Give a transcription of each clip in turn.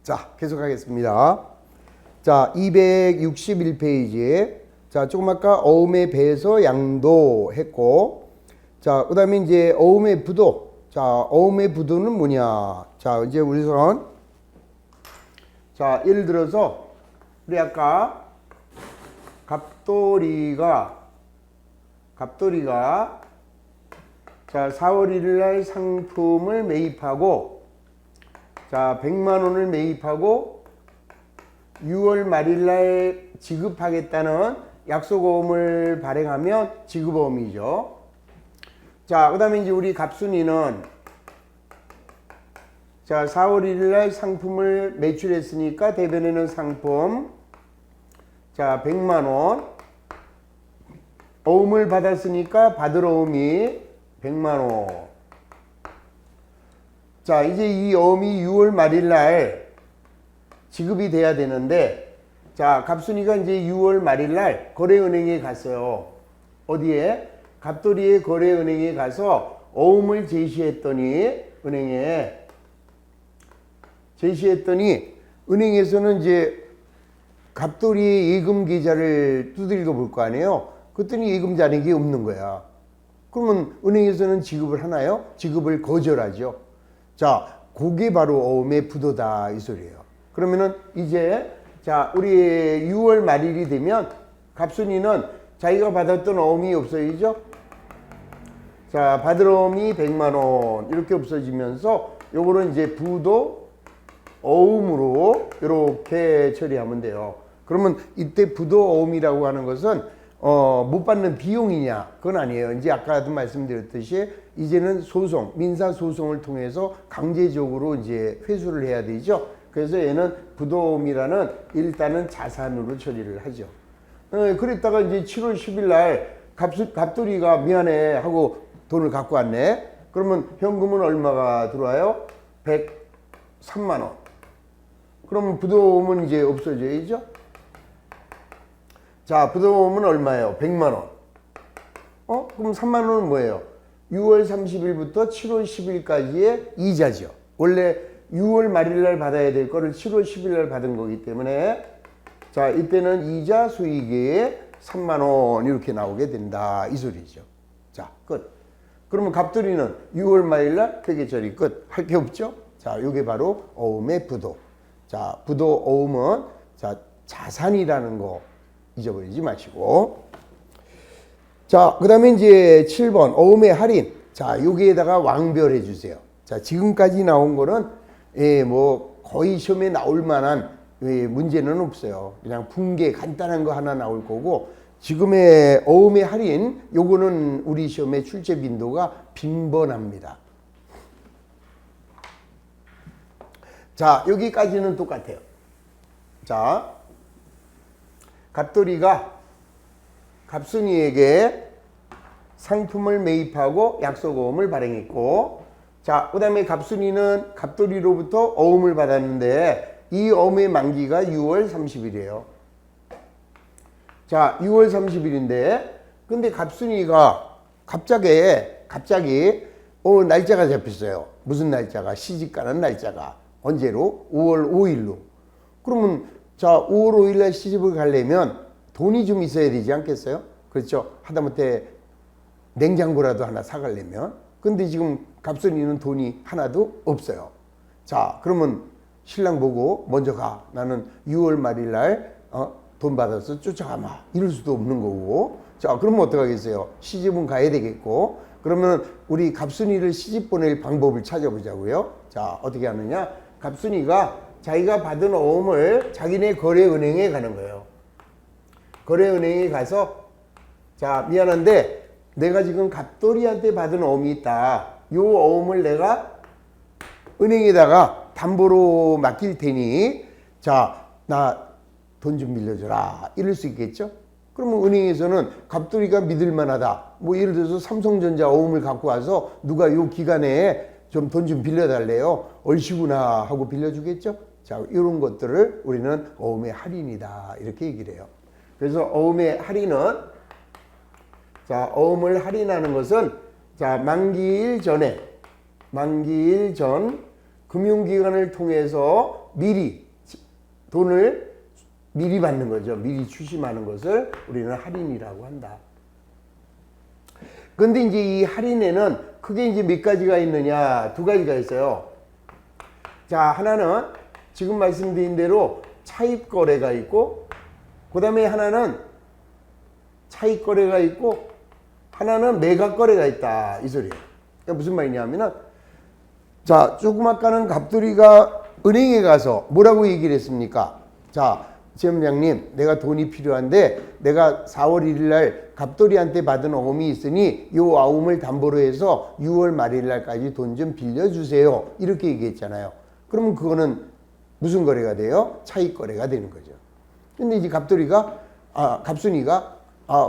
자, 계속하겠습니다. 자, 261페이지에 자, 조금 아까 어음에 배에서 양도했고, 자, 그 다음에 이제 어음의 부도. 자, 어음의 부도는 뭐냐? 자, 이제 우선 자, 예를 들어서 우리 아까 갑돌이가 자, 4월 1일 날 상품을 매입하고 자, 100만 원을 매입하고 6월 말일 날 지급하겠다는 약속어음을 발행하면 지급어음이죠. 자, 그 다음에 이제 우리 갑순이는 자, 4월 1일 날 상품을 매출했으니까 대변에는 상품 자, 100만 원 어음을 받았으니까 받을 어음이 100만 원. 자, 이제 이 어음이 6월 말일 날 지급이 돼야 되는데 자, 갑순이가 이제 6월 말일 날 거래은행에 갔어요. 어디에? 갑돌이의 거래은행에 가서 어음을 제시했더니 은행에서는 이제 갑돌이의 예금 계좌를 두들겨 볼 거 아니에요. 그랬더니 예금 잔액이 없는 거야. 그러면 은행에서는 지급을 하나요? 지급을 거절하죠. 자, 그게 바로 어음의 부도다 이 소리예요. 그러면은 이제 자, 우리 6월 말일이 되면 갑순이는 자기가 받았던 어음이 없어지죠. 자, 받을 어음이 100만 원 이렇게 없어지면서 요거는 이제 부도 어음으로 이렇게 처리하면 돼요. 그러면 이때 부도 어음이라고 하는 것은 못 받는 비용이냐? 그건 아니에요. 이제 아까도 말씀드렸듯이 이제는 소송, 민사 소송을 통해서 강제적으로 이제 회수를 해야 되죠. 그래서 얘는 부도어음이라는 일단은 자산으로 처리를 하죠. 그랬다가 이제 7월 10일 날 갑돌이가 미안해 하고 돈을 갖고 왔네. 그러면 현금은 얼마가 들어와요? 103만 원. 그러면 부도어음은 이제 없어져야죠. 자, 부도어음은 얼마예요? 100만 원. 그럼 3만 원은 뭐예요? 6월 30일부터 7월 10일까지의 이자죠. 원래 6월 말일 날 받아야 될 거를 7월 10일 날 받은 거기 때문에 자, 이때는 이자 수익에 3만 원 이렇게 나오게 된다 이 소리죠. 자, 끝. 그러면 갑돌이는 6월 말일 날 회계처리 끝. 할 게 없죠? 자, 요게 바로 어음의 부도. 자, 부도 어음은 자, 자산이라는 거 잊어버리지 마시고. 자, 그 다음에 이제 7번 어음의 할인. 자, 여기에다가 왕별해 주세요. 자, 지금까지 나온 거는 뭐 거의 시험에 나올 만한 문제는 없어요. 그냥 분계 간단한 거 하나 나올 거고, 지금의 어음의 할인 요거는 우리 시험의 출제 빈도가 빈번합니다. 자, 여기까지는 똑같아요. 자, 갑돌이가 갑순이에게 상품을 매입하고 약속어음을 발행했고, 자, 그 다음에 갑순이는 갑돌이로부터 어음을 받았는데 이 어음의 만기가 6월 30일이에요. 자, 6월 30일인데 근데 갑순이가 갑자기 날짜가 잡혔어요. 무슨 날짜가? 시집가는 날짜가 언제로? 5월 5일로. 그러면 자, 5월 5일 날 시집을 가려면 돈이 좀 있어야 되지 않겠어요? 그렇죠? 하다못해 냉장고라도 하나 사가려면. 근데 지금 갑순이는 돈이 하나도 없어요. 자, 그러면 신랑 보고 먼저 가. 나는 6월 말일 날 돈 받아서 쫓아가마. 이럴 수도 없는 거고. 자, 그러면 어떡하겠어요? 시집은 가야 되겠고. 그러면 우리 갑순이를 시집 보낼 방법을 찾아보자고요. 자, 어떻게 하느냐? 갑순이가 자기가 받은 어음을 자기네 거래은행에 가는 거예요. 거래은행에 가서 자, 미안한데 내가 지금 갑돌이한테 받은 어음이 있다. 요 어음을 내가 은행에다가 담보로 맡길 테니 자, 나 돈 좀 빌려줘라. 이럴 수 있겠죠? 그러면 은행에서는 갑돌이가 믿을 만하다. 뭐 예를 들어서 삼성전자 어음을 갖고 와서 누가 요 기간에 좀 돈 좀 빌려달래요. 얼씨구나 하고 빌려주겠죠? 자, 이런 것들을 우리는 어음의 할인이다. 이렇게 얘기를 해요. 그래서 어음의 할인은 자, 어음을 할인하는 것은 자, 만기일 전 금융기관을 통해서 미리 돈을 미리 받는 거죠. 미리 추심하는 것을 우리는 할인이라고 한다. 근데 이제 이 할인에는 크게 이제 몇 가지가 있느냐? 두 가지가 있어요. 자, 하나는 지금 말씀드린 대로 차입 거래가 있고, 그 다음에 하나는 차입 거래가 있고, 하나는 매각 거래가 있다. 이 소리예요. 그러니까 무슨 말이냐면은, 자, 조금 아까는 갑돌이가 은행에 가서 뭐라고 얘기를 했습니까? 자, 지점장님, 내가 돈이 필요한데 내가 4월 1일 날 갑돌이한테 받은 어음이 있으니 요 어음을 담보로 해서 6월 말일 날까지 돈 좀 빌려주세요. 이렇게 얘기했잖아요. 그러면 그거는 무슨 거래가 돼요? 차익 거래가 되는 거죠. 근데 이제 갑순이가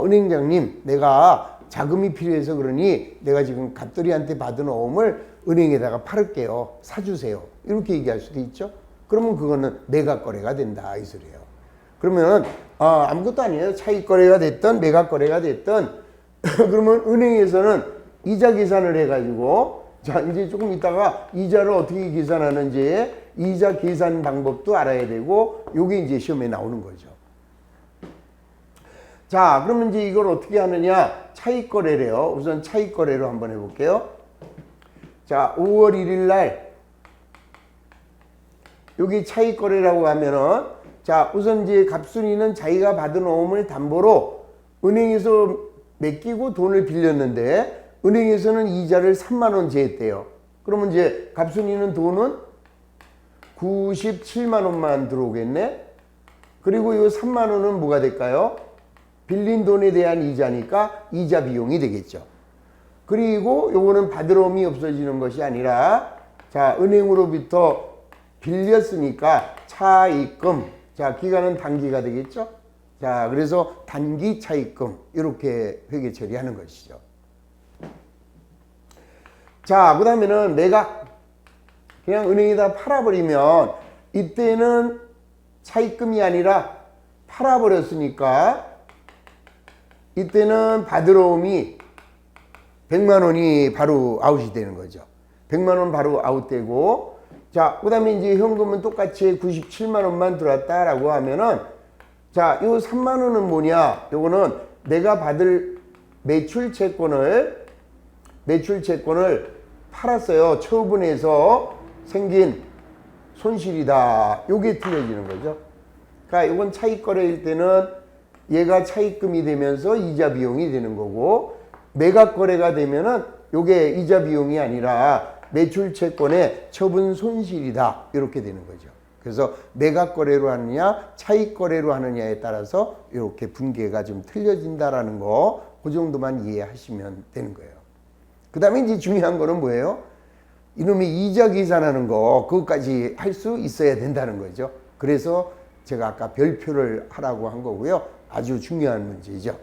은행장님, 내가 자금이 필요해서 그러니 내가 지금 갑돌이한테 받은 어음을 은행에다가 팔을게요. 사주세요. 이렇게 얘기할 수도 있죠. 그러면 그거는 매각 거래가 된다. 이 소리예요. 그러면 아무것도 아니에요. 차익 거래가 됐든 매각 거래가 됐든 그러면 은행에서는 이자 계산을 해가지고 자 이제 조금 있다가 이자를 어떻게 계산하는지 이자 계산 방법도 알아야 되고 요게 이제 시험에 나오는 거죠. 자 그러면 이제 이걸 어떻게 하느냐 차익 거래래요. 우선 차익 거래로 한번 해볼게요. 자 5월 1일 날 여기 차익 거래라고 하면은 자 우선 이제 갑순이는 자기가 받은 어음을 담보로 은행에서 맡기고 돈을 빌렸는데 은행에서는 이자를 3만 원 제했대요. 그러면 이제 갑순이는 돈은 97만 원만 들어오겠네. 그리고 이 3만 원은 뭐가 될까요? 빌린 돈에 대한 이자니까 이자 비용이 되겠죠. 그리고 요거는 받을 어음이 없어지는 것이 아니라 자 은행으로부터 빌렸으니까 차입금 자 기간은 단기가 되겠죠. 자 그래서 단기 차입금 이렇게 회계 처리하는 것이죠. 자 그 다음에는 매각 그냥 은행에다 팔아버리면 이때는 차입금이 아니라 팔아버렸으니까 이때는 받을 어음이 100만 원이 바로 아웃이 되는 거죠. 100만 원 바로 아웃되고 자, 그 다음에 이제 현금은 똑같이 97만 원만 들어왔다라고 하면은 자, 요 3만 원은 뭐냐? 요거는 내가 받을 매출 채권을 팔았어요. 처분해서 생긴 손실이다. 요게 틀려지는 거죠. 그러니까 요건 차익 거래일 때는 얘가 차익금이 되면서 이자 비용이 되는 거고 매각 거래가 되면은 요게 이자 비용이 아니라 매출 채권의 처분 손실이다. 이렇게 되는 거죠. 그래서 매각 거래로 하느냐 차익 거래로 하느냐에 따라서 이렇게 분계가 좀 틀려진다라는 거 그 정도만 이해하시면 되는 거예요. 그 다음에 이제 중요한 거는 뭐예요? 이놈이 이자 계산하는 거 그것까지 할 수 있어야 된다는 거죠. 그래서 제가 아까 별표를 하라고 한 거고요. 아주 중요한 문제죠.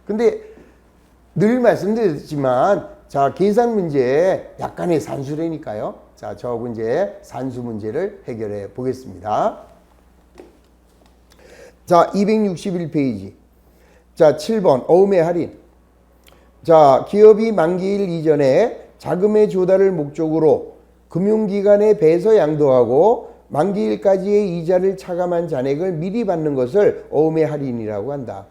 근데 늘 말씀드렸지만 자 계산 문제 약간의 산수래니까요. 자 저 문제 산수 문제를 해결해 보겠습니다. 자 261페이지 자 7번 어음의 할인 자 기업이 만기일 이전에 자금의 조달을 목적으로 금융기관에 배서 양도하고 만기일까지의 이자를 차감한 잔액을 미리 받는 것을 어음의 할인이라고 한다.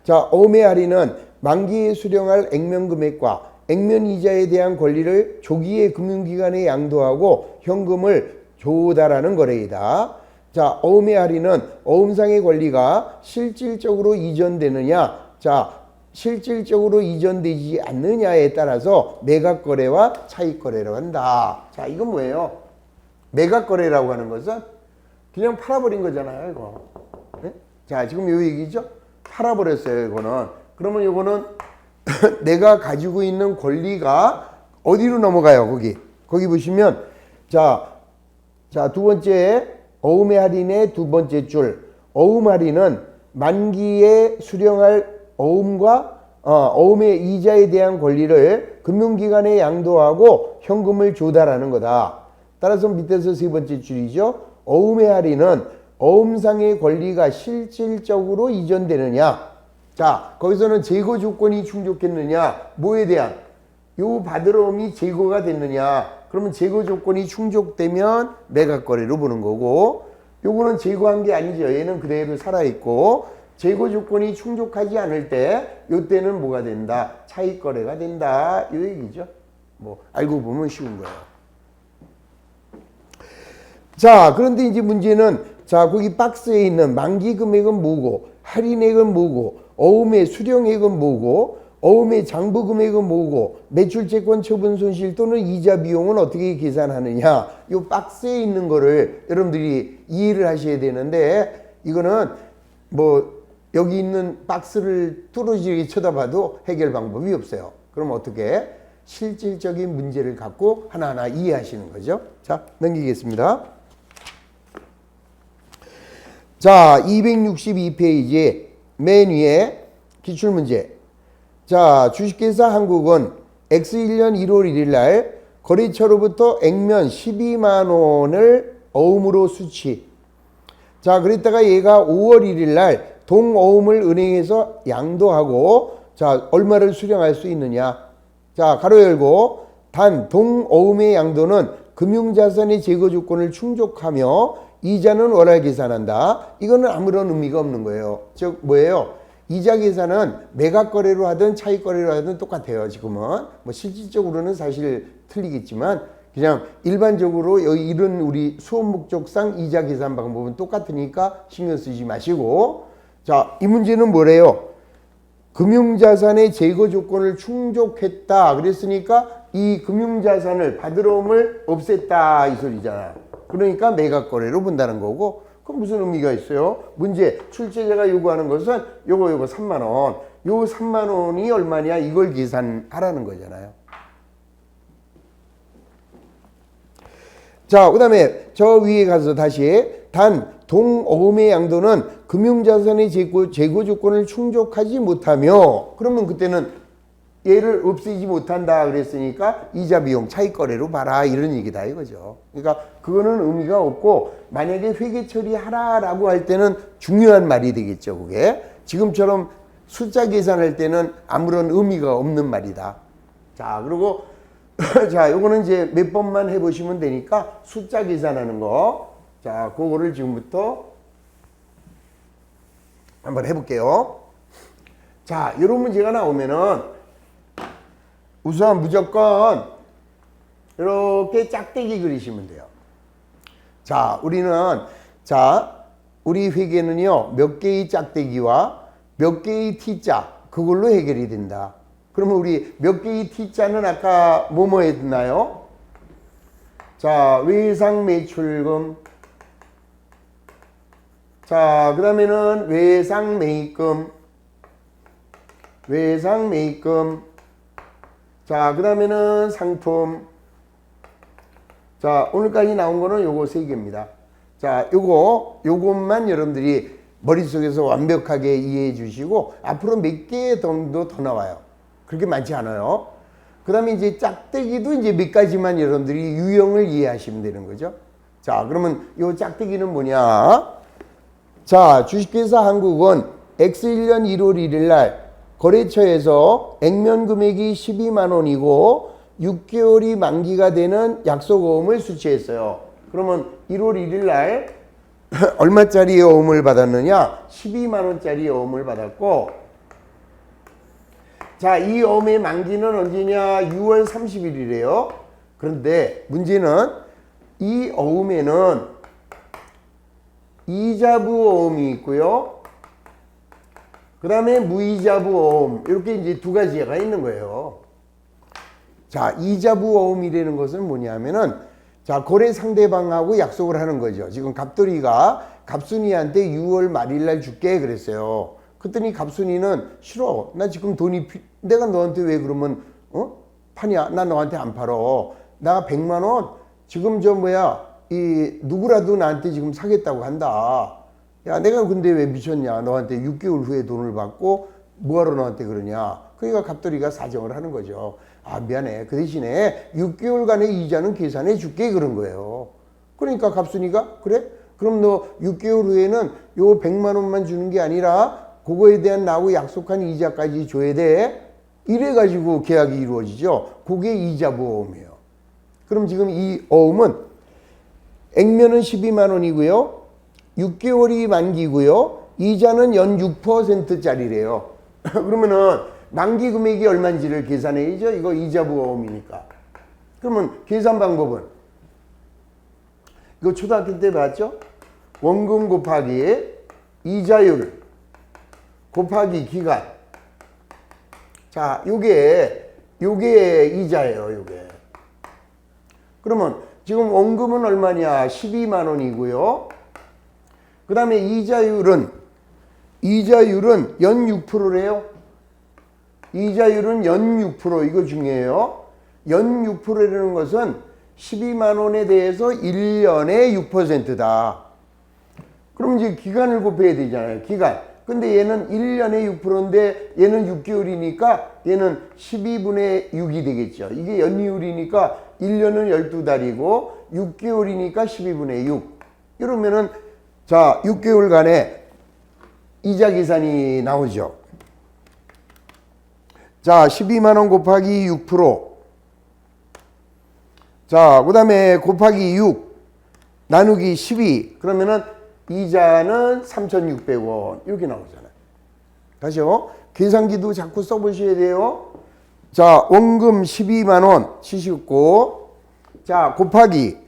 자 어음의 할인은 만기에 수령할 액면금액과 액면이자에 대한 권리를 조기에 금융기관에 양도하고 현금을 조달하는 거래이다. 자, 어음의 할인은 어음상의 권리가 실질적으로 이전되느냐, 자, 실질적으로 이전되지 않느냐에 따라서 매각거래와 차익거래라고 한다. 자, 이건 뭐예요? 매각거래라고 하는 것은 그냥 팔아버린 거잖아요, 이거. 네? 자, 지금 요 얘기죠? 팔아버렸어요, 이거는. 그러면 이거는 내가 가지고 있는 권리가 어디로 넘어가요? 거기 보시면 자 두 번째 어음의 할인의 두 번째 줄 어음 할인은 만기에 수령할 어음과 어음의 이자에 대한 권리를 금융기관에 양도하고 현금을 조달하는 거다. 따라서 밑에서 세 번째 줄이죠. 어음의 할인은 어음상의 권리가 실질적으로 이전되느냐. 자, 거기서는 제거 조건이 충족했느냐, 뭐에 대한? 요 받을 어음이 제거가 됐느냐, 그러면 제거 조건이 충족되면 매각거래로 보는 거고, 요거는 제거한 게 아니죠. 얘는 그대로 살아있고, 제거 조건이 충족하지 않을 때 요때는 뭐가 된다? 차익거래가 된다. 이 얘기죠. 뭐 알고 보면 쉬운 거예요. 자, 그런데 이제 문제는, 자, 거기 박스에 있는 만기 금액은 뭐고, 할인액은 뭐고, 어음의 수령액은 뭐고, 어음의 장부 금액은 뭐고, 매출채권 처분 손실 또는 이자 비용은 어떻게 계산하느냐. 이 박스에 있는 거를 여러분들이 이해를 하셔야 되는데, 이거는 뭐 여기 있는 박스를 뚫어지게 쳐다봐도 해결 방법이 없어요. 그럼 어떻게? 실질적인 문제를 갖고 하나하나 이해하시는 거죠. 자, 넘기겠습니다. 자, 262페이지 맨 위에 기출문제. 자, 주식회사 한국은 X1년 1월 1일 날 거래처로부터 액면 12만 원을 어음으로 수취. 자, 그랬다가 얘가 5월 1일 날 동어음을 은행에서 양도하고, 자, 얼마를 수령할 수 있느냐. 자, 가로 열고, 단 동어음의 양도는 금융자산의 제거 조건을 충족하며 이자는 월할 계산한다. 이거는 아무런 의미가 없는 거예요. 즉 뭐예요? 이자 계산은 매각거래로 하든 차익거래로 하든 똑같아요. 지금은 뭐 실질적으로는 사실 틀리겠지만 그냥 일반적으로 여기 이런 우리 수업 목적상 이자 계산 방법은 똑같으니까 신경 쓰지 마시고, 자, 이 문제는 뭐래요? 금융자산의 제거 조건을 충족했다. 그랬으니까 이 금융자산을 받으러옴을 없앴다 이 소리잖아. 그러니까 매각거래로 본다는 거고, 그럼 무슨 의미가 있어요? 문제, 출제자가 요구하는 것은 요거 3만 원. 요 3만 원이 얼마냐 이걸 계산하라는 거잖아요. 자, 그 다음에 저 위에 가서 다시 단 동어음의 양도는 금융자산의 제고 조건을 충족하지 못하며, 그러면 그때는 얘를 없애지 못한다 그랬으니까 이자 비용 차익거래로 봐라 이런 얘기다 이거죠. 그러니까 그거는 의미가 없고, 만약에 회계 처리하라라고 할 때는 중요한 말이 되겠죠. 그게 지금처럼 숫자 계산할 때는 아무런 의미가 없는 말이다. 자, 그리고 자, 요거는 이제 몇 번만 해보시면 되니까 숫자 계산하는 거, 자, 그거를 지금부터 한번 해볼게요. 자, 이런 문제가 나오면은 우선 무조건 이렇게 짝대기 그리시면 돼요. 자, 우리 회계는요, 몇 개의 짝대기와 몇 개의 T자, 그걸로 해결이 된다. 그러면 우리 몇 개의 T자는 아까 뭐뭐 했나요? 자, 외상 매출금. 자, 그 다음에는 외상 매입금. 자, 그 다음에는 상품. 자, 오늘까지 나온 거는 요거 3개입니다. 자, 요것만 여러분들이 머릿속에서 완벽하게 이해해 주시고, 앞으로 몇 개 정도 더 나와요. 그렇게 많지 않아요. 그 다음에 이제 짝대기도 이제 몇 가지만 여러분들이 유형을 이해하시면 되는 거죠. 자, 그러면 요 짝대기는 뭐냐? 자, 주식회사 한국은 X1년 1월 1일 날 거래처에서 액면 금액이 12만 원이고 6개월이 만기가 되는 약속어음을 수취했어요. 그러면 1월 1일 날 얼마짜리 어음을 받았느냐? 12만 원짜리 어음을 받았고, 자, 이 어음의 만기는 언제냐? 6월 30일이래요. 그런데 문제는 이 어음에는 이자부 어음이 있고요. 그 다음에 무이자부 어음, 이렇게 이제 두 가지가 있는 거예요. 자, 이자부 어음이라는 것은 뭐냐면은, 자, 거래 상대방하고 약속을 하는 거죠. 지금 갑돌이가 갑순이한테 6월 말일날 줄게 그랬어요. 그랬더니 갑순이는 싫어. 나 지금 내가 너한테 왜 그러면 파냐? 나 너한테 안 팔어. 나 100만 원 지금 누구라도 나한테 지금 사겠다고 한다. 야, 내가 근데 왜 미쳤냐? 너한테 6개월 후에 돈을 받고 뭐하러 너한테 그러냐? 그러니까 갑돌이가 사정을 하는 거죠. 아, 미안해. 그 대신에 6개월간의 이자는 계산해 줄게 그런 거예요. 그러니까 갑순이가 그래? 그럼 너 6개월 후에는 요 100만 원만 주는 게 아니라 그거에 대한 나하고 약속한 이자까지 줘야 돼. 이래가지고 계약이 이루어지죠. 그게 이자보험이에요. 그럼 지금 이 어음은 액면은 12만 원이고요. 6개월이 만기고요. 이자는 연 6%짜리래요. 그러면은 만기 금액이 얼마인지를 계산해야죠. 이거 이자부 어음이니까. 그러면 계산 방법은 이거 초등학교 때 봤죠? 원금 곱하기 이자율 곱하기 기간. 자, 요게 이자예요, 요게. 그러면 지금 원금은 얼마냐? 12만 원이고요. 그 다음에 이자율은 연 6%래요. 이자율은 연 6%, 이거 중요해요. 연 6%라는 것은 12만 원에 대해서 1년에 6%다. 그럼 이제 기간을 곱해야 되잖아요. 기간. 근데 얘는 1년에 6%인데 얘는 6개월이니까 얘는 12분의 6이 되겠죠. 이게 연이율이니까 1년은 12달이고 6개월이니까 12분의 6. 이러면은 자, 6개월간의 이자 계산이 나오죠. 자, 12만 원 곱하기 6%. 자, 그 다음에 곱하기 6 나누기 12. 그러면은 이자는 3,600원 이렇게 나오잖아요. 다시요. 계산기도 자꾸 써보셔야 돼요. 자, 원금 12만 원 치셨고, 자, 곱하기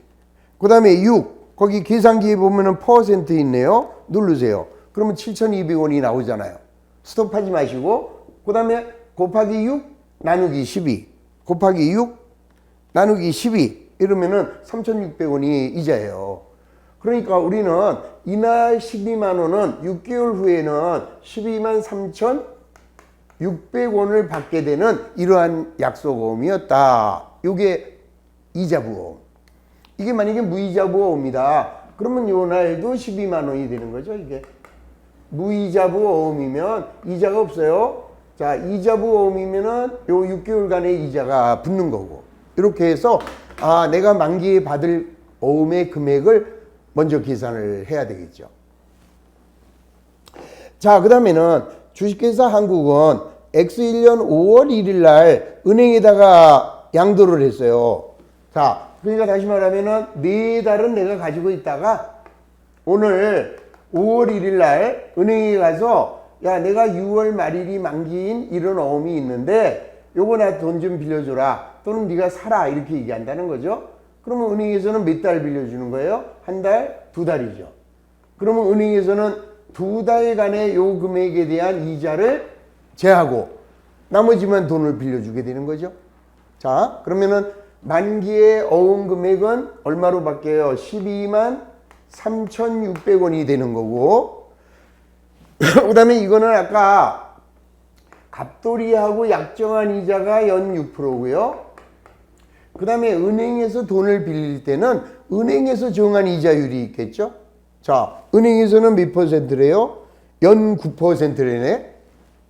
그 다음에 6 거기 계산기에 보면은 퍼센트 있네요. 누르세요. 그러면 7,200원이 나오잖아요. 스톱하지 마시고 그 다음에 곱하기 6 나누기 12 곱하기 6 나누기 12 이러면은 3,600원이 이자예요. 그러니까 우리는 이날 12만 원은 6개월 후에는 12만 3,600원을 받게 되는 이러한 약속어음이었다. 이게 이자부어음. 이게 만약에 무이자부어음이다. 그러면 요 날도 12만 원이 되는 거죠. 이게 무이자부어음이면 이자가 없어요. 자, 이자부어음이면은 요 6개월간의 이자가 붙는 거고. 이렇게 해서 내가 만기에 받을 어음의 금액을 먼저 계산을 해야 되겠죠. 자, 그 다음에는 주식회사 한국은 X1년 5월 1일 날 은행에다가 양도를 했어요. 자, 그러니까 다시 말하면은 네 달은 내가 가지고 있다가 오늘 5월 1일 날 은행에 가서 야, 내가 6월 말일이 만기인 이런 어음이 있는데 요거 나 돈 좀 빌려줘라. 또는 네가 사라. 이렇게 얘기한다는 거죠. 그러면 은행에서는 몇 달 빌려주는 거예요? 한 달, 두 달이죠. 그러면 은행에서는 두 달간의 요 금액에 대한 이자를 제하고 나머지만 돈을 빌려주게 되는 거죠. 자, 그러면은 만기의 어음 금액은 얼마로 바뀌어요? 12만 3,600원이 되는 거고 그 다음에 이거는 아까 갑돌이하고 약정한 이자가 연 6%고요. 그 다음에 은행에서 돈을 빌릴 때는 은행에서 정한 이자율이 있겠죠. 자, 은행에서는 몇 퍼센트래요? 연 9%래네.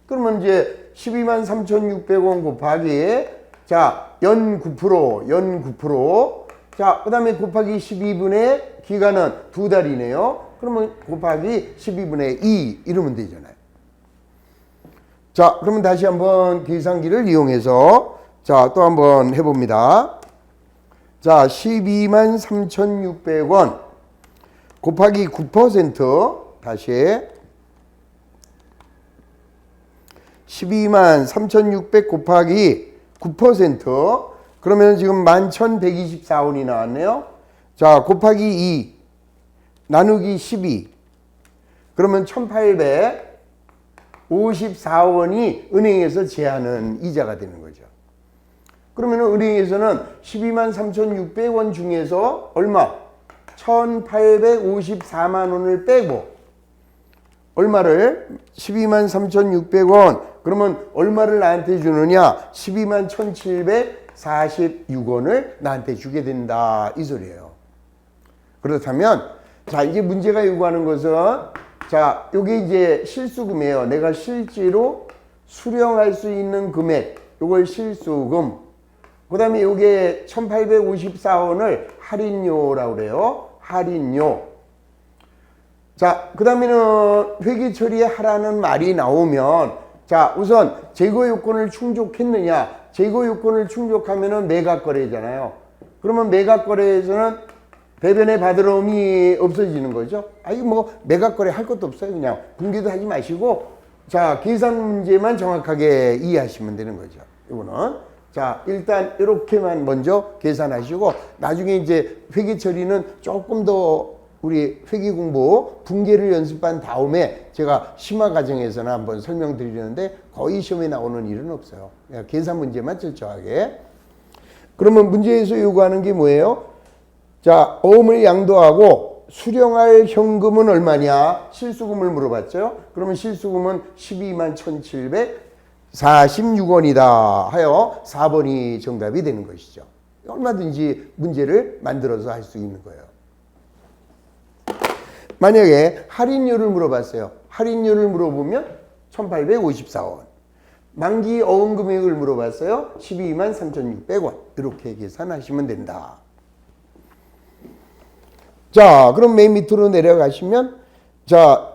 그러면 이제 12만 3,600원 곱하기 자, 연 9%. 자, 그 다음에 곱하기 12분의 기간은 두 달이네요. 그러면 곱하기 12분의 2 이러면 되잖아요. 자, 그러면 다시 한번 계산기를 이용해서 자, 또 한번 해봅니다. 자, 12만 3,600원 곱하기 9% 다시 12만 3,600 곱하기 9% 그러면 지금 11,124원이 나왔네요. 자, 곱하기 2 나누기 12 그러면 1,854원이 은행에서 제하는 이자가 되는 거죠. 그러면 은행에서는 12만 3,600원 중에서 얼마? 1,854만 원을 빼고 얼마를? 12만 3,600원 그러면 얼마를 나한테 주느냐? 12만 1,746원을 나한테 주게 된다 이 소리예요. 그렇다면 자, 이제 문제가 요구하는 것은 자, 요게 이제 실수금이에요. 내가 실제로 수령할 수 있는 금액 요걸 실수금 그 다음에 요게 1,854원을 할인료라고 그래요. 할인료. 자, 그 다음에는 회계 처리하라는 말이 나오면 자, 우선 재고 요건을 충족했느냐. 재고 요건을 충족하면은 매각 거래잖아요. 그러면 매각거래에서는 배변의 받으러움이 없어지는 거죠. 아니 뭐 매각거래 할 것도 없어요. 그냥 공개도 하지 마시고 자 계산 문제만 정확하게 이해하시면 되는 거죠. 이거는 자 일단 이렇게만 먼저 계산하시고 나중에 이제 회계 처리는 조금 더 우리 회계 공부 분계를 연습한 다음에 제가 심화 과정에서는 한번 설명드리는데 거의 시험에 나오는 일은 없어요. 그냥 계산 문제만 철저하게. 그러면 문제에서 요구하는 게 뭐예요? 자, 어음을 양도하고 수령할 현금은 얼마냐? 실수금을 물어봤죠. 그러면 실수금은 12만 1,746원이다 하여 4번이 정답이 되는 것이죠. 얼마든지 문제를 만들어서 할 수 있는 거예요. 만약에 할인율을 물어봤어요. 할인율을 물어보면 1,854원. 만기 어음 금액을 물어봤어요. 12만 3,600원. 이렇게 계산하시면 된다. 자, 그럼 맨 밑으로 내려가시면 자,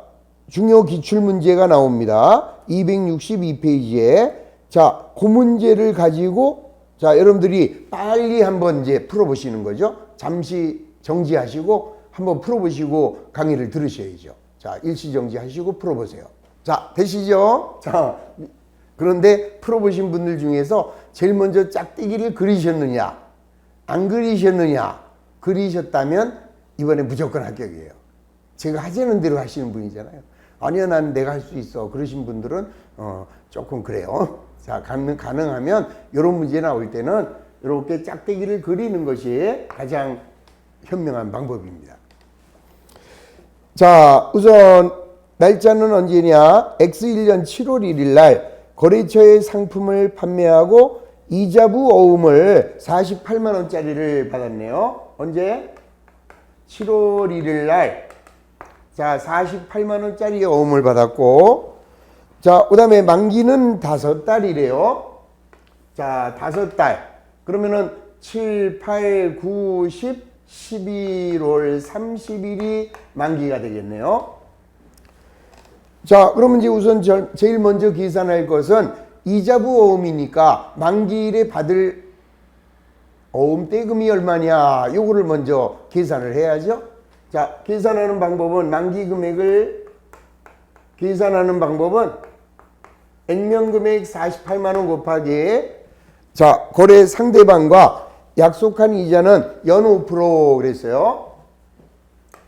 중요 기출 문제가 나옵니다. 262페이지에 자, 그 문제를 가지고 자, 여러분들이 빨리 한번 이제 풀어보시는 거죠. 잠시 정지하시고 한번 풀어보시고 강의를 들으셔야죠. 자, 일시정지하시고 풀어보세요. 자, 되시죠? 자, 그런데 풀어보신 분들 중에서 제일 먼저 짝대기를 그리셨느냐, 안 그리셨느냐, 그리셨다면 이번에 무조건 합격이에요. 제가 하자는 대로 하시는 분이잖아요. 아니야, 난 내가 할 수 있어. 그러신 분들은 조금 그래요. 자, 가능하면 이런 문제 나올 때는 이렇게 짝대기를 그리는 것이 가장 현명한 방법입니다. 자, 우선 날짜는 언제냐? X1년 7월 1일 날 거래처에 상품을 판매하고 이자부 어음을 48만 원짜리를 받았네요. 언제? 7월 1일 날 자, 48만 원짜리 어음을 받았고 자, 그다음에 만기는 5달이래요. 자, 5달. 그러면은 7, 8, 9, 10 11월 30일이 만기가 되겠네요. 자, 그러면 이제 우선 제일 먼저 계산할 것은 이자부 어음이니까 만기일에 받을 어음 대금이 얼마냐 요거를 먼저 계산을 해야죠. 자, 계산하는 방법은 만기 금액을 계산하는 방법은 액면 금액 48만 원 곱하기 자, 거래 상대방과 약속한 이자는 연 5% 그랬어요.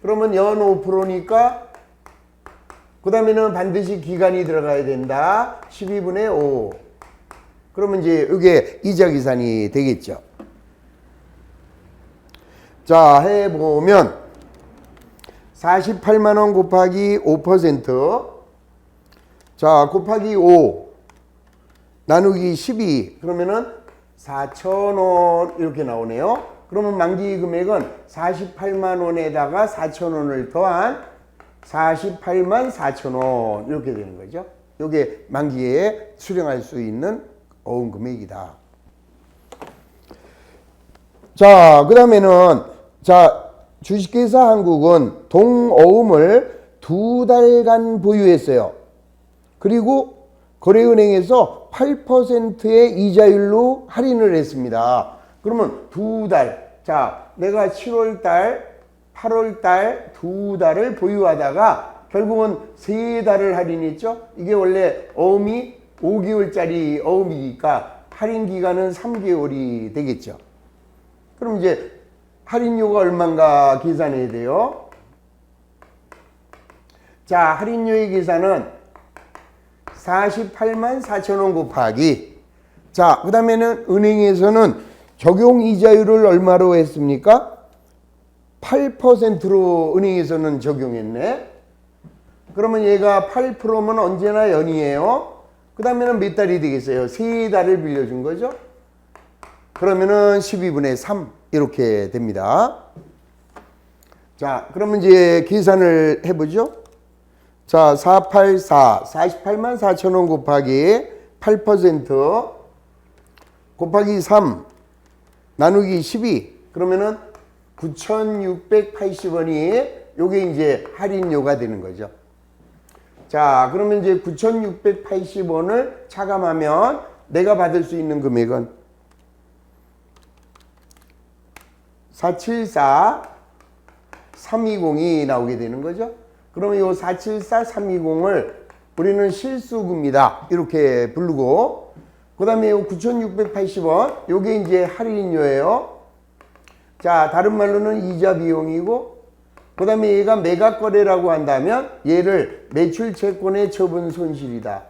그러면 연 5%니까 그 다음에는 반드시 기간이 들어가야 된다. 12분의 5. 그러면 이제 이게 이자 계산이 되겠죠. 자, 해보면 48만 원 곱하기 5%. 자, 곱하기 5 나누기 12. 그러면은 4,000원 이렇게 나오네요. 그러면 만기 금액은 48만 원에다가 4,000원을 더한 48만 4,000원 이렇게 되는 거죠. 이게 만기에 수령할 수 있는 어음 금액이다. 자, 그 다음에는 자, 주식회사 한국은 동어음을 2달간 보유했어요. 그리고 거래은행에서 8%의 이자율로 할인을 했습니다. 그러면 2달. 자, 내가 7월달, 8월달 2달을 보유하다가 결국은 3달을 할인했죠. 이게 원래 어음이 5개월짜리 어음이니까 할인 기간은 3개월이 되겠죠. 그럼 이제 할인료가 얼마인가 계산해야 돼요. 자, 할인료의 계산은 48만 4천원 곱하기 자, 그 다음에는 은행에서는 적용 이자율을 얼마로 했습니까? 8%로 은행에서는 적용했네. 그러면 얘가 8%면 언제나 연이에요. 그 다음에는 몇 달이 되겠어요? 3달을 빌려준 거죠. 그러면은 12분의 3 이렇게 됩니다. 자, 그러면 이제 계산을 해보죠. 자, 48만 4천원 곱하기 8% 곱하기 3 나누기 12 그러면은 9,680원이 요게 이제 할인료가 되는 거죠. 자, 그러면 이제 9,680원을 차감하면 내가 받을 수 있는 금액은 474 320이 나오게 되는 거죠. 그러면 이 474 320을 우리는 실수금이다 이렇게 부르고, 그 다음에 이 9,680원 요게 이제 할인료예요. 자, 다른 말로는 이자 비용이고, 그 다음에 얘가 매각거래라고 한다면 얘를 매출채권의 처분 손실이다,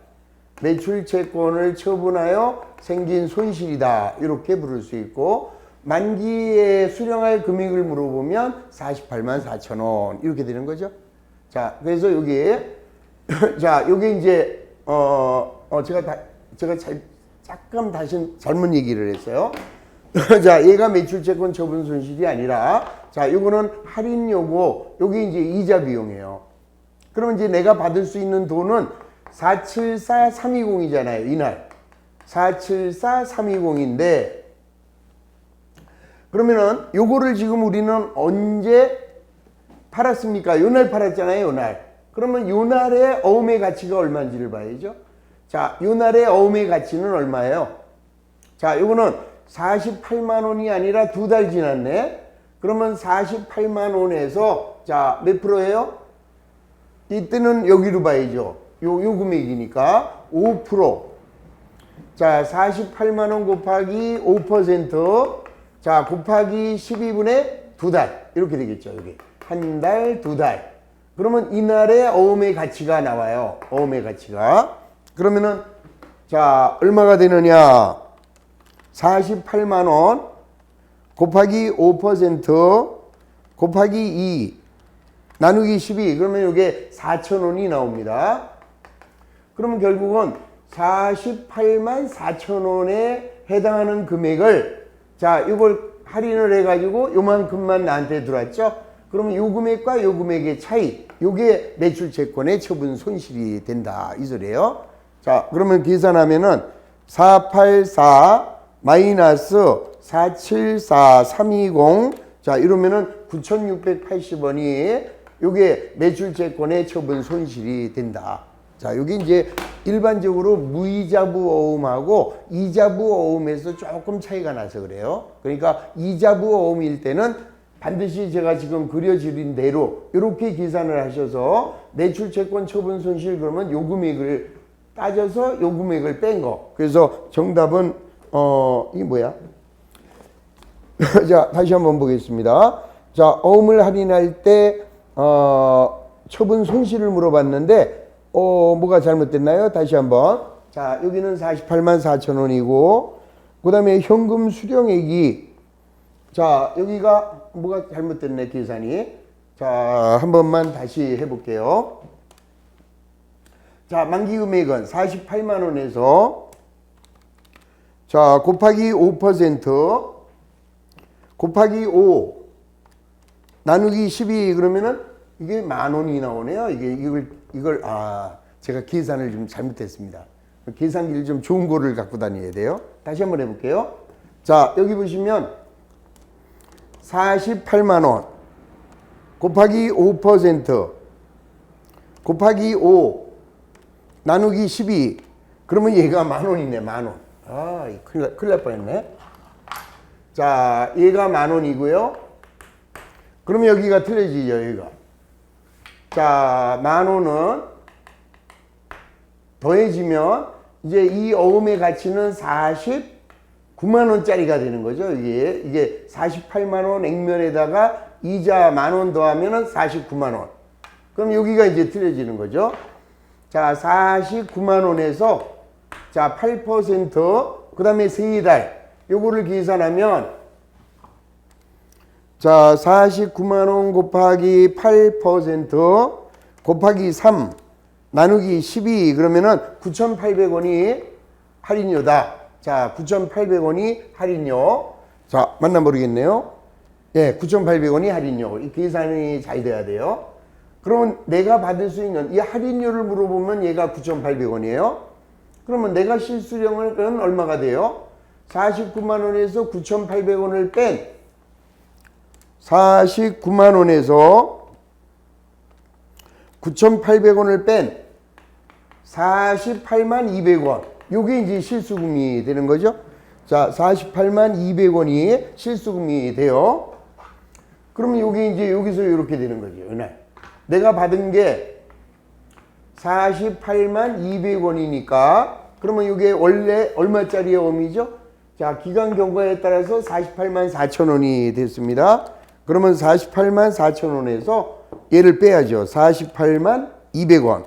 매출채권을 처분하여 생긴 손실이다 이렇게 부를 수 있고, 만기에 수령할 금액을 물어보면 48만 4천 원 이렇게 되는 거죠. 자, 그래서 여기에 자, 요게 이제 제가 잠깐 다시 잘못 얘기를 했어요. 자, 얘가 매출채권 처분 손실이 아니라, 자, 요거는 할인료고 요게 이제 이자 비용이에요. 그러면 이제 내가 받을 수 있는 돈은 474 320이잖아요. 이날 474 320인데, 그러면은 요거를 지금 우리는 언제 팔았습니까? 요날 팔았잖아요. 요날. 그러면 요날의 어음의 가치가 얼마인지를 봐야죠. 자, 요날의 어음의 가치는 얼마예요? 자, 요거는 48만 원이 아니라 2달 지났네. 그러면 48만 원에서 자, 몇 프로예요? 이때는 여기로 봐야죠. 요 금액이니까 5%. 자, 48만 원 곱하기 5%. 자, 곱하기 12분의 2달 이렇게 되겠죠. 여기 한 달, 2달. 그러면 이날의 어음의 가치가 나와요. 어음의 가치가. 그러면은 자, 얼마가 되느냐? 48만 원 곱하기 5% 곱하기 2 나누기 12. 그러면 이게 4천 원이 나옵니다. 그러면 결국은 48만 4천 원에 해당하는 금액을, 자, 이걸 할인을 해가지고 요만큼만 나한테 들어왔죠? 그러면 요 금액과 요 금액의 차이, 요게 매출채권의 처분 손실이 된다 이 소리예요. 자, 그러면 계산하면은 484 마이너스 474 320, 자, 이러면은 9,680원이 요게 매출채권의 처분 손실이 된다. 자, 여기 이제 일반적으로 무이자부 어음하고 이자부 어음에서 조금 차이가 나서 그래요. 그러니까 이자부 어음일 때는 반드시 제가 지금 그려드린 대로 이렇게 계산을 하셔서 매출채권 처분 손실, 그러면 요 금액을 따져서 요 금액을 뺀 거. 그래서 정답은 이게 뭐야? 자, 다시 한번 보겠습니다. 자, 어음을 할인할 때 처분 손실을 물어봤는데 뭐가 잘못됐나요? 다시 한번. 자, 여기는 48만 4천 원이고, 그 다음에 현금 수령액이, 자, 여기가 뭐가 잘못됐네, 계산이. 자, 한 번만 다시 해볼게요. 자, 만기 금액은 48만 원에서, 자, 곱하기 5% 곱하기 5 나누기 12, 그러면은 이게 만 원이 나오네요. 이걸 제가 계산을 좀 잘못했습니다. 계산기를 좀 좋은 거를 갖고 다녀야 돼요. 다시 한번 해볼게요. 자, 여기 보시면 48만 원 곱하기 5% 곱하기 5 나누기 12, 그러면 얘가 만 원이네. 만 원. 큰일 날 뻔했네. 자, 얘가 만 원이고요. 그러면 여기가 틀려지죠. 여기가. 자, 만 원은 더해지면 이제 이 어음의 가치는 49만 원짜리가 되는 거죠. 이게 48만 원 액면에다가 이자 만 원 더하면은 49만 원. 그럼 여기가 이제 틀려지는 거죠. 자, 49만 원에서 자, 8% 그다음에 3달 요거를 계산하면, 자, 49만 원 곱하기 8% 곱하기 3 나누기 12, 그러면은 9,800원이 할인료다. 자, 9,800원이 할인료. 자, 맞나 모르겠네요. 예, 9,800원이 할인료. 이 계산이 잘 돼야 돼요. 그러면 내가 받을 수 있는 이 할인료를 물어보면 얘가 9,800원이에요. 그러면 내가 실수령은 얼마가 돼요? 49만 원에서 9,800원을 뺀 49만 원에서 9,800원을 뺀 48만 200원. 요게 이제 실수금이 되는 거죠. 자, 48만 200원이 실수금이 돼요. 그러면 여기 이제 여기서 이렇게 되는 거죠. 은행. 내가 받은 게 48만 200원이니까 그러면 이게 원래 얼마짜리 어음이죠? 자, 기간 경과에 따라서 48만 4천 원이 됐습니다. 그러면 48만 4천 원에서 얘를 빼야죠. 48만 200원.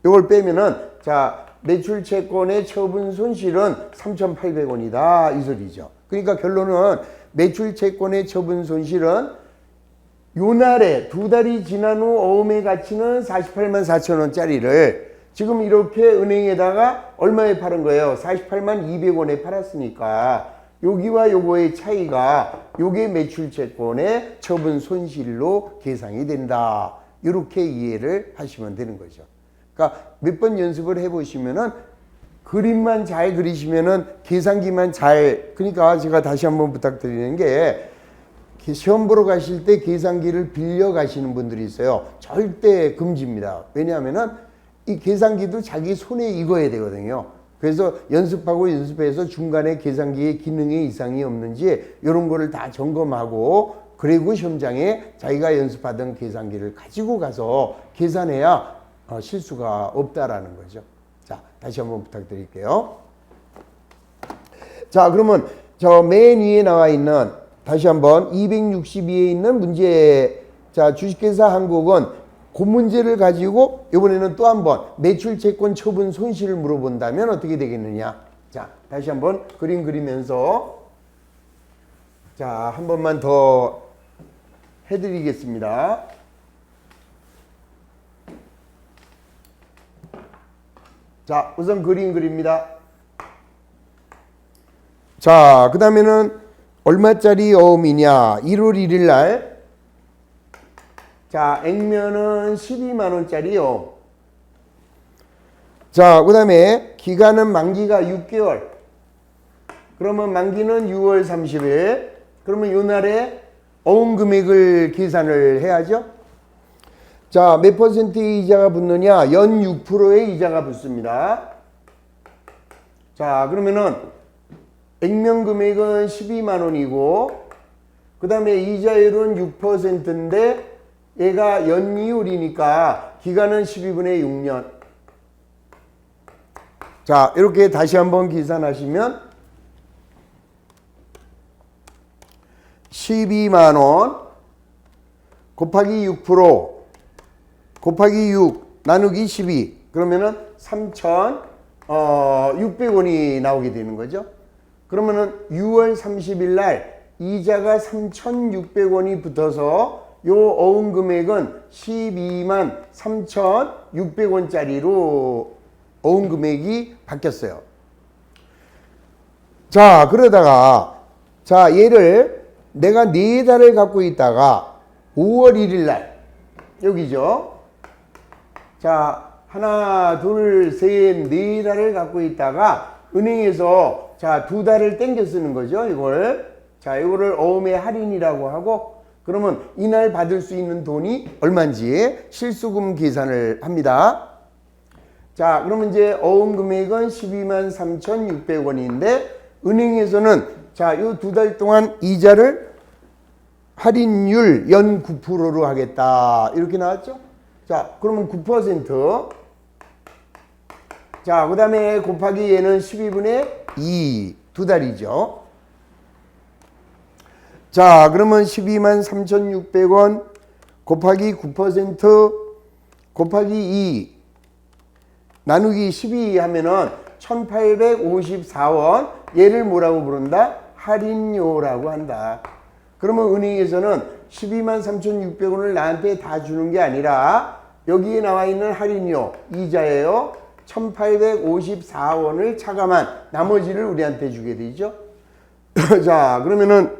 이걸 빼면은 자, 매출 채권의 처분 손실은 3,800원이다 이 소리죠. 그러니까 결론은 매출 채권의 처분 손실은 요 날에 두 달이 지난 후 어음의 가치는 48만 4천 원짜리를 지금 이렇게 은행에다가 얼마에 파는 거예요? 48만 200원에 팔았으니까 여기와 요거의 차이가 요게 매출 채권의 처분 손실로 계산이 된다. 이렇게 이해를 하시면 되는 거죠. 그러니까 몇 번 연습을 해보시면은 그림만 잘 그리시면은 계산기만 잘, 그러니까 제가 다시 한번 부탁드리는 게 시험 보러 가실 때 계산기를 빌려 가시는 분들이 있어요. 절대 금지입니다. 왜냐하면은 이 계산기도 자기 손에 익어야 되거든요. 그래서 연습하고 연습해서 중간에 계산기의 기능에 이상이 없는지 이런 거를 다 점검하고 그리고 시험장에 자기가 연습하던 계산기를 가지고 가서 계산해야 실수가 없다라는 거죠. 자, 다시 한번 부탁드릴게요. 자, 그러면 저 맨 위에 나와 있는 다시 한번 262에 있는 문제. 자, 주식회사 한국은 그 문제를 가지고 이번에는 또 한번 매출 채권 처분 손실을 물어본다면 어떻게 되겠느냐. 자, 다시 한번 그림 그리면서 자, 한 번만 더 해드리겠습니다. 자, 우선 그림 그립니다. 자, 그 다음에는 얼마짜리 어음이냐. 1월 1일 날. 자, 액면은 12만 원짜리 어음. 자, 그 다음에 기간은 만기가 6개월. 그러면 만기는 6월 30일. 그러면 요 날에 어음 금액을 계산을 해야죠. 자, 몇 퍼센트의 이자가 붙느냐? 연 6%의 이자가 붙습니다. 자, 그러면은 액면 금액은 12만 원이고 그 다음에 이자율은 6%인데 얘가 연이율이니까 기간은 12분의 6년. 자, 이렇게 다시 한번 계산하시면 12만 원 곱하기 6% 곱하기 6 나누기 12 그러면은 3,600원이 나오게 되는 거죠. 그러면은 6월 30일 날 이자가 3,600원이 붙어서 요 어음 금액은 12만 3,600원짜리로 어음 금액이 바뀌었어요. 자, 그러다가 자, 얘를 내가 4달을 갖고 있다가 5월 1일 날 여기죠. 자, 하나, 둘, 셋, 4달을 갖고 있다가 은행에서 자, 2달을 땡겨 쓰는 거죠. 이걸. 자, 이거를 어음의 할인이라고 하고 그러면 이날 받을 수 있는 돈이 얼마인지 실수금 계산을 합니다. 자, 그러면 이제 어음 금액은 12만 3,600원인데 은행에서는 자, 요 2달 동안 이자를 할인율 연 9%로 하겠다. 이렇게 나왔죠? 자, 그러면 9%. 자, 그 다음에 곱하기 얘는 12분의 2. 2달이죠. 자, 그러면 12만 3,600원 곱하기 9% 곱하기 2 나누기 12 하면은 1,854원. 얘를 뭐라고 부른다? 할인료라고 한다. 그러면 은행에서는 12만 3,600원을 나한테 다 주는 게 아니라 여기에 나와 있는 할인료 이자예요. 1,854원을 차감한 나머지를 우리한테 주게 되죠. 자, 그러면은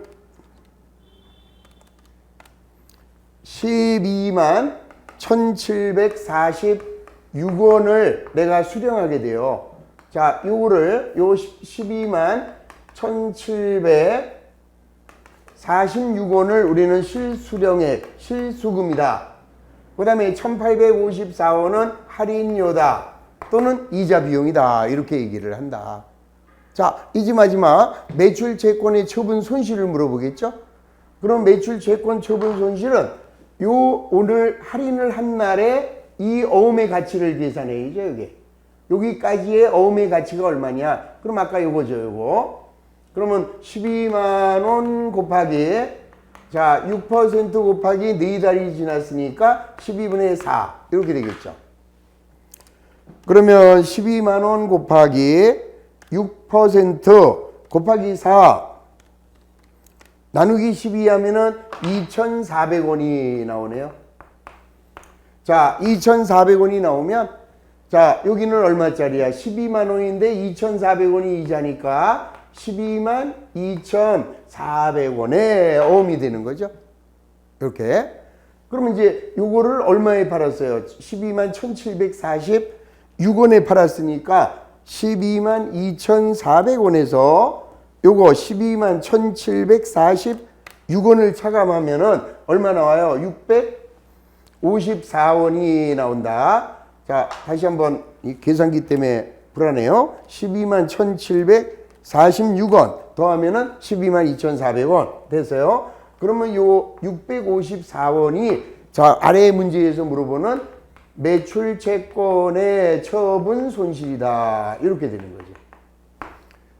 12만 1,746원을 내가 수령하게 돼요. 자, 요거를 요 12만 1,746원을 우리는 실수령액, 실수금이다. 그 다음에 1,854원은 할인료다. 또는 이자 비용이다. 이렇게 얘기를 한다. 자, 이제 마지막 매출 채권의 처분 손실을 물어보겠죠? 그럼 매출 채권 처분 손실은 요 오늘 할인을 한 날에 이 어음의 가치를 계산해야죠. 여기까지의 어음의 가치가 얼마냐? 그럼 아까 요거죠, 요거. 그러면 12만 원 곱하기 자 6% 곱하기 4달이 지났으니까 12분의 4 이렇게 되겠죠. 그러면 12만 원 곱하기 6% 곱하기 4 나누기 12 하면은 2,400원이 나오네요. 자, 2,400원이 나오면 자, 여기는 얼마짜리야? 12만 원인데 2,400원이 이자니까 12만 2,400원의 어음이 되는 거죠. 이렇게. 그러면 이제 요거를 얼마에 팔았어요? 12만 1,746원에 팔았으니까 12만 2,400원에서 요거 12만 1,746원을 차감하면은 얼마 나와요? 654원이 나온다. 자, 다시 한번 이 계산기 때문에 불안해요. 12만 1,746원 더하면은 12만 2,400원 됐어요. 그러면 요 654원이 자, 아래 문제에서 물어보는 매출 채권의 처분 손실이다. 이렇게 되는 거죠.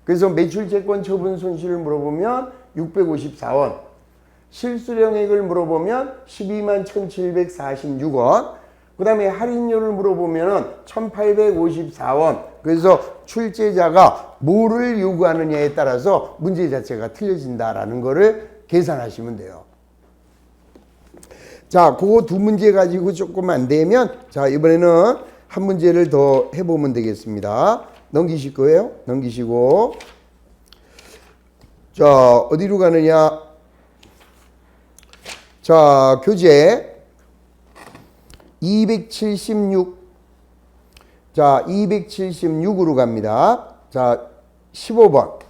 그래서 매출 채권 처분 손실을 물어보면 654원, 실수령액을 물어보면 12만 1,746원, 그 다음에 할인료를 물어보면 1,854원. 그래서 출제자가 뭐를 요구하느냐에 따라서 문제 자체가 틀려진다라는 거를 계산하시면 돼요. 자, 그거 두 문제 가지고 조금 안 되면 자, 이번에는 한 문제를 더 해보면 되겠습니다. 넘기실 거예요? 넘기시고 자, 어디로 가느냐? 자, 교재 276 자, 276으로 갑니다. 자, 15번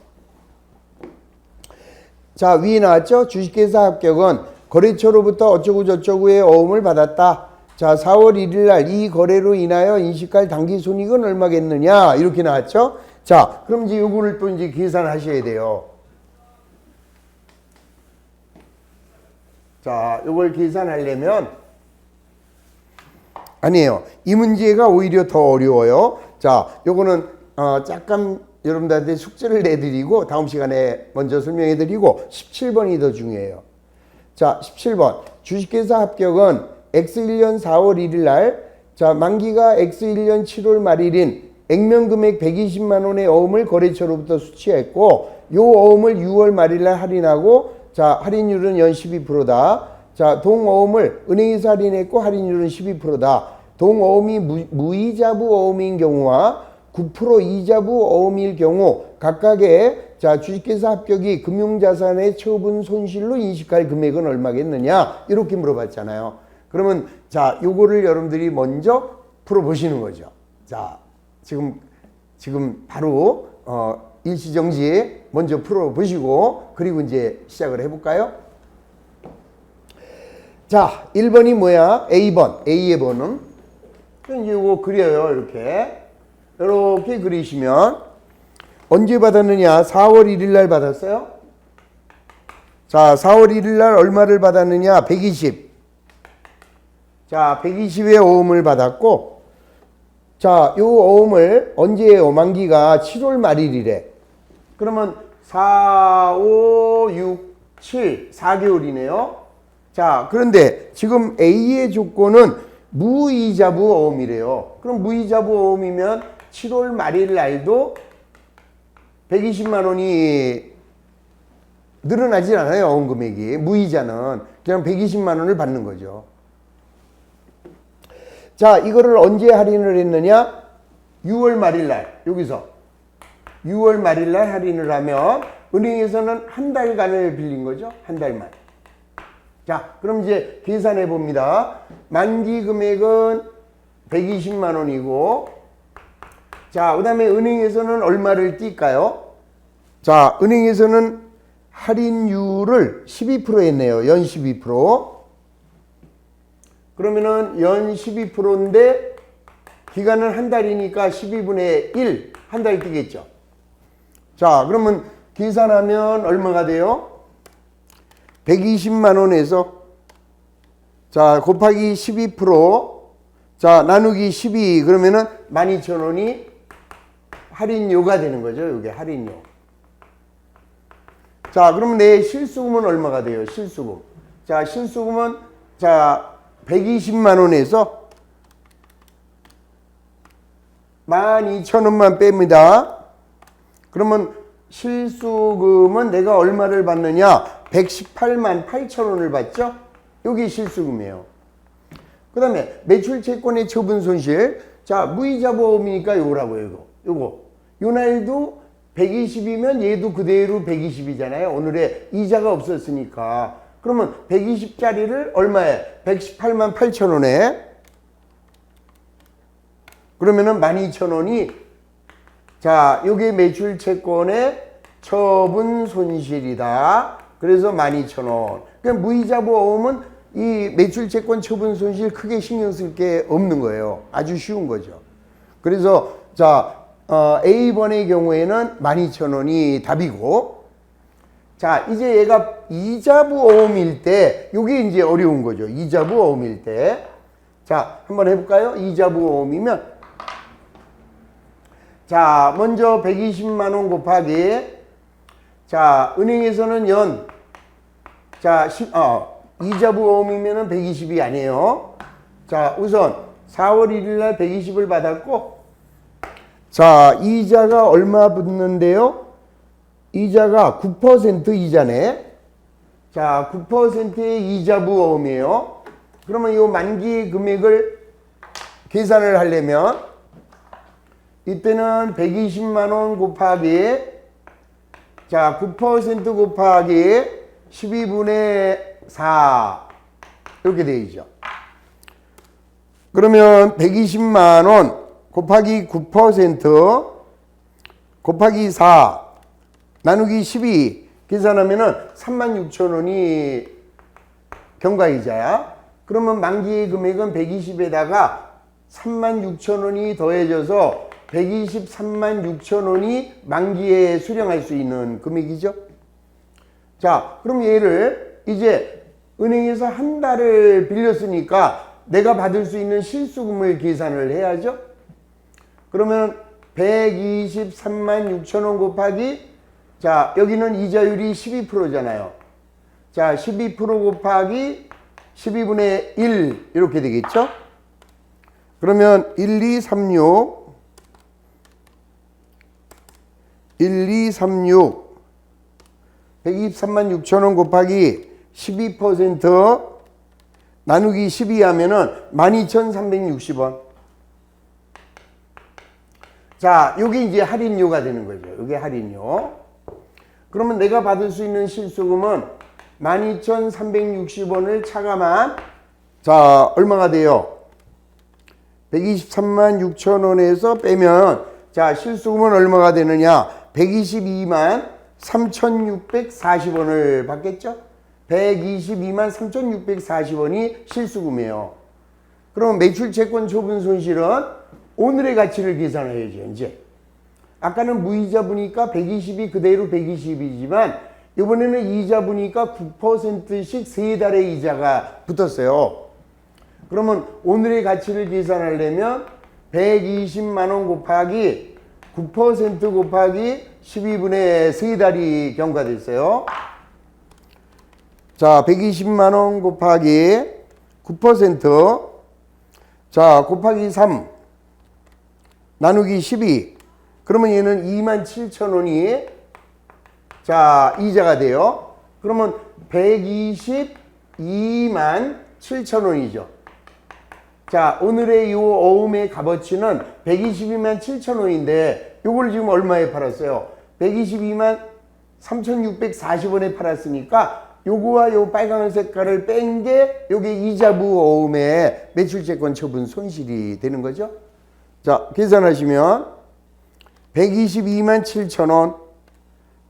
자, 위에 나왔죠? 주식회사 합격은 거래처로부터 어쩌고저쩌고의 어음을 받았다. 자, 4월 1일 날 이 거래로 인하여 인식할 당기손익은 얼마겠느냐? 이렇게 나왔죠? 자, 그럼 이제 요거를 또 이제 계산하셔야 돼요. 자, 요걸 계산하려면 아니에요. 이 문제가 오히려 더 어려워요. 자, 요거는 잠깐 여러분들한테 숙제를 내드리고 다음 시간에 먼저 설명해드리고 17번이 더 중요해요. 자, 17번 주식회사 합격은 X1년 4월 1일 날 자, 만기가 X1년 7월 말일인 액면금액 120만 원의 어음을 거래처로부터 수취했고 요 어음을 6월 말일 날 할인하고 자, 할인율은 연 12%다. 자, 동어음을 은행에서 할인했고 할인율은 12%다. 동어음이 무이자부 어음인 경우와 9% 이자부 어음일 경우 각각의 자, 주식회사 합격이 금융자산의 처분 손실로 인식할 금액은 얼마겠느냐? 이렇게 물어봤잖아요. 그러면 자, 요거를 여러분들이 먼저 풀어보시는 거죠. 자, 지금 바로 일시정지 먼저 풀어보시고 그리고 이제 시작을 해볼까요? 자, 1번이 뭐야? A번, A의 번은 이제 요거 그려요. 이렇게 그리시면 언제 받았느냐? 4월 1일 날 받았어요. 자, 4월 1일 날 얼마를 받았느냐? 120. 자, 120의 어음을 받았고 자, 요 어음을 언제예요? 만기가 7월 말일이래. 그러면 4, 5, 6, 7, 4개월이네요. 자, 그런데 지금 A의 조건은 무이자부 어음이래요. 그럼 무이자부 어음이면 7월 말일 날도 120만 원이 늘어나질 않아요. 어음 금액이. 무이자는 그냥 120만 원을 받는 거죠. 자, 이거를 언제 할인을 했느냐? 6월 말일 날. 여기서 6월 말일 날 할인을 하면 은행에서는 한 달간을 빌린 거죠. 한 달만. 자, 그럼 이제 계산해 봅니다. 만기 금액은 120만 원이고 자, 그 다음에 은행에서는 얼마를 띨까요? 자, 은행에서는 할인율을 12% 했네요. 연 12%. 그러면은 연 12%인데 기간은 한 달이니까 12분의 1, 한 달 뛰겠죠. 자, 그러면 계산하면 얼마가 돼요? 120만 원에서 자 곱하기 12% 자 나누기 12 그러면은 12,000원이 할인료가 되는 거죠. 이게 할인료. 자 그러면 내 실수금은 얼마가 돼요? 실수금. 자 실수금은 자 120만 원에서 12,000원만 뺍니다. 그러면 실수금은 내가 얼마를 받느냐? 118만 8,000원을 받죠? 여기 실수금이에요. 그 다음에 매출채권의 처분 손실. 자, 무이자 보험이니까 요거라고요, 요거. 요 날도 120이면 얘도 그대로 120이잖아요. 오늘의 이자가 없었으니까. 그러면 120짜리를 얼마에? 118만 8,000원에. 그러면은 12,000원이 자, 요게 매출채권의 처분 손실이다. 그래서 12,000원. 그러니까 무이자 보험은 이 매출채권 처분 손실 크게 신경 쓸 게 없는 거예요. 아주 쉬운 거죠. 그래서 자, A번의 경우에는 12,000원이 답이고 자, 이제 얘가 이자부어음일 때 요게 이제 어려운 거죠. 이자부어음일 때. 자, 한번 해볼까요? 이자부어음이면 자, 먼저 120만 원 곱하기 자, 은행에서는 자, 이자부어음이면은 120이 아니에요. 자, 우선 4월 1일 날 120을 받았고 자, 이자가 얼마 붙는데요? 이자가 9% 이자네. 자, 9%의 이자부어음이에요. 그러면 이 만기 금액을 계산을 하려면 이때는 120만 원 곱하기 자, 9% 곱하기 12분의 4 이렇게 되어있죠. 그러면 120만 원 곱하기 9% 곱하기 4 나누기 12 계산하면은 36,000원이 경과이자야. 그러면 만기 금액은 120에다가 36,000원이 더해져서 123만 6천원이 만기에 수령할 수 있는 금액이죠. 자, 그럼 얘를 이제 은행에서 한 달을 빌렸으니까 내가 받을 수 있는 실수금을 계산을 해야죠. 그러면 123만 6천원 곱하기 자, 여기는 이자율이 12%잖아요. 자, 12% 곱하기 12분의 1 이렇게 되겠죠. 그러면 1236 123 123만 6천원 곱하기 12% 나누기 12 하면은 12,360원. 자, 요게 이제 할인료가 되는 거죠. 요게 할인료. 그러면 내가 받을 수 있는 실수금은 12,360원을 차감한 자, 얼마가 돼요? 123만 6천원에서 빼면 자, 실수금은 얼마가 되느냐? 122만 3,640원을 받겠죠? 122만 3,640원이 실수금이에요. 그럼 매출채권 처분 손실은 오늘의 가치를 계산해야죠, 이제. 아까는 무이자 부니까 120이 그대로 120이지만 이번에는 이자 부니까 9%씩 세 달의 이자가 붙었어요. 그러면 오늘의 가치를 계산하려면 120만 원 곱하기 9% 곱하기 12분의 세 달이 경과됐어요. 자, 120만 원 곱하기 9% 자, 곱하기 3 나누기 12 그러면 얘는 27,000원이 자, 이자가 돼요. 그러면 122만 7,000원이죠. 자, 오늘의 이 어음의 값어치는 122만 7,000원인데 요걸 지금 얼마에 팔았어요? 122만 3,640원에 팔았으니까 요거와 요 빨간 색깔을 뺀 게 요게 이자부 어음의 매출채권 처분 손실이 되는 거죠. 자, 계산하시면 122만 7,000원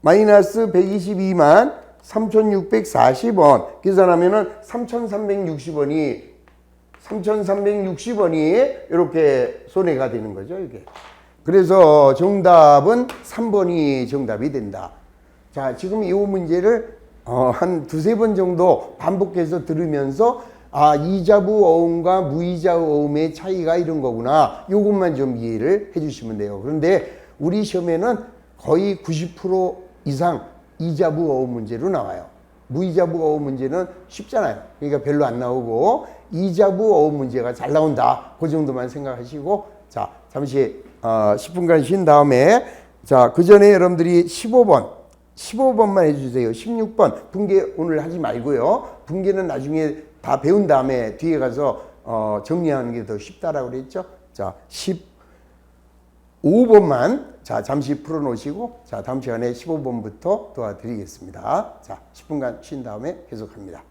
마이너스 122만 3,640원 계산하면은 3,360원이 이렇게 손해가 되는 거죠, 이게. 그래서 정답은 3번이 정답이 된다. 자, 지금 이 문제를 한 두세 번 정도 반복해서 들으면서 이자부 어음과 무이자 어음의 차이가 이런 거구나. 요것만 좀 이해를 해주시면 돼요. 그런데 우리 시험에는 거의 90% 이상 이자부 어음 문제로 나와요. 무이자부 어음 문제는 쉽잖아요. 그러니까 별로 안 나오고 이자부 어음 문제가 잘 나온다. 그 정도만 생각하시고 자 잠시 10분간 쉰 다음에 자 그 전에 여러분들이 15번만 해주세요. 16번 분계 오늘 하지 말고요. 분계는 나중에 다 배운 다음에 뒤에 가서 정리하는 게 더 쉽다라고 그랬죠. 자 15번만 자 잠시 풀어놓으시고 자 다음 시간에 15번부터 도와드리겠습니다. 자 10분간 쉰 다음에 계속합니다.